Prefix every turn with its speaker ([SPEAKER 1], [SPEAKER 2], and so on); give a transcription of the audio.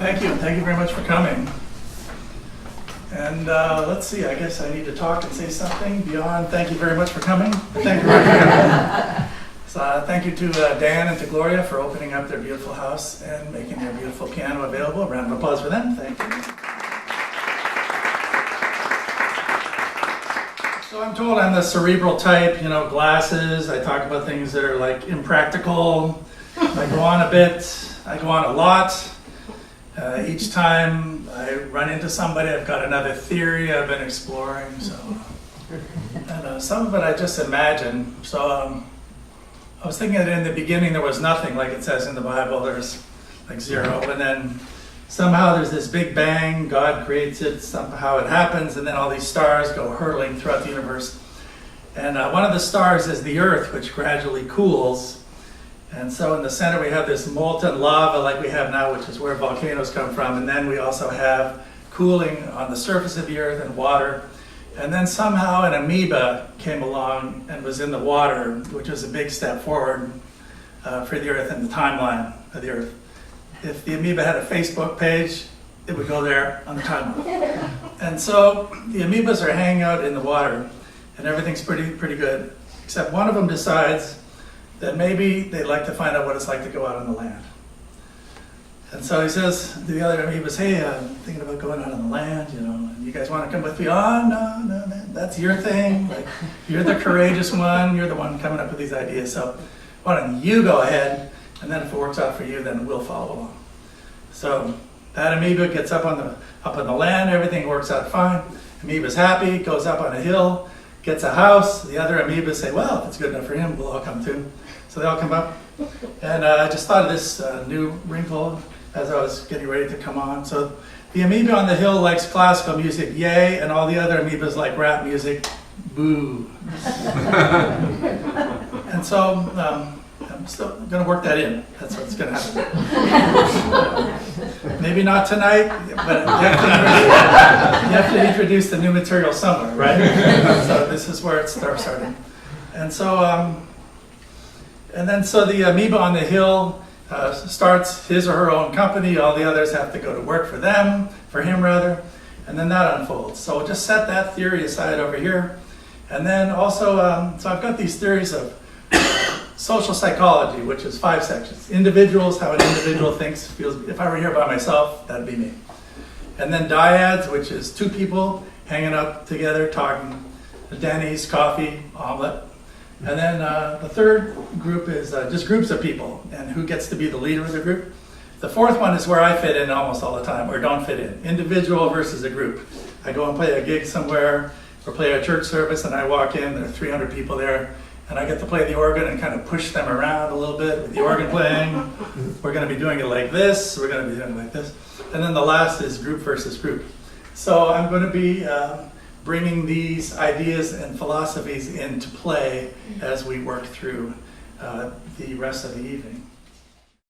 [SPEAKER 1] Thank you. Thank you very much for coming. And let's see, I guess I need to talk and say something beyond thank you very much for coming. Thank you very much. So thank you to Dan and to Gloria for opening up their beautiful house and making their beautiful piano available. A round of applause for them. Thank you. So I'm told I'm the cerebral type, glasses. I talk about things that are like impractical. I go on a bit. I go on a lot. Each time I run into somebody, I've got another theory I've been exploring. And some of it I just imagine. So I was thinking that in the beginning there was nothing, like it says in the Bible. There's like zero, and then somehow there's this big bang. God creates it. Somehow it happens, and then all these stars go hurtling throughout the universe. And one of the stars is the Earth, which gradually cools. And so in the center we have this molten lava like we have now, which is where volcanoes come from. And then we also have cooling on the surface of the earth and water. And then somehow an amoeba came along and was in the water, which was a big step forward for the earth and the timeline of the earth. If the amoeba had a Facebook page, it would go there on the timeline. And so the amoebas are hanging out in the water and everything's pretty good. Except one of them decides that maybe they'd like to find out what it's like to go out on the land. And so he says to the other amoebas, hey, I'm thinking about going out on the land, you guys want to come with me? Oh, no, that's your thing. Like, you're the courageous one, you're the one coming up with these ideas, so why don't you go ahead, and then if it works out for you, then we'll follow along. So that amoeba gets up on the land, everything works out fine. Amoeba's happy, goes up on a hill, gets a house. The other amoebas say, well, if it's good enough for him, we'll all come too. So they all come up. And I just thought of this new wrinkle as I was getting ready to come on. So the amoeba on the hill likes classical music, yay, and all the other amoebas like rap music, boo. And so I'm still going to work that in. That's what's going to happen. Maybe not tonight, but you have to introduce the new material somewhere, right? So this is where it starting. And so, so the amoeba on the hill starts his or her own company. All the others have to go to work for him rather, and then that unfolds. So we'll just set that theory aside over here. And then also, so I've got these theories of social psychology, which is 5 sections. Individuals, how an individual thinks, feels. If I were here by myself, that'd be me. And then dyads, which is 2 people hanging out together, talking, Denny's, coffee, omelet. And then the third group is just groups of people, and who gets to be the leader of the group. The fourth one is where I fit in almost all the time, or don't fit in. Individual versus a group. I go and play a gig somewhere, or play a church service, and I walk in, there are 300 people there, and I get to play the organ and kind of push them around a little bit with the organ playing. We're going to be doing it like this, we're going to be doing it like this. And then the last is group versus group. So I'm going to be bringing these ideas and philosophies into play as we work through the rest of the evening.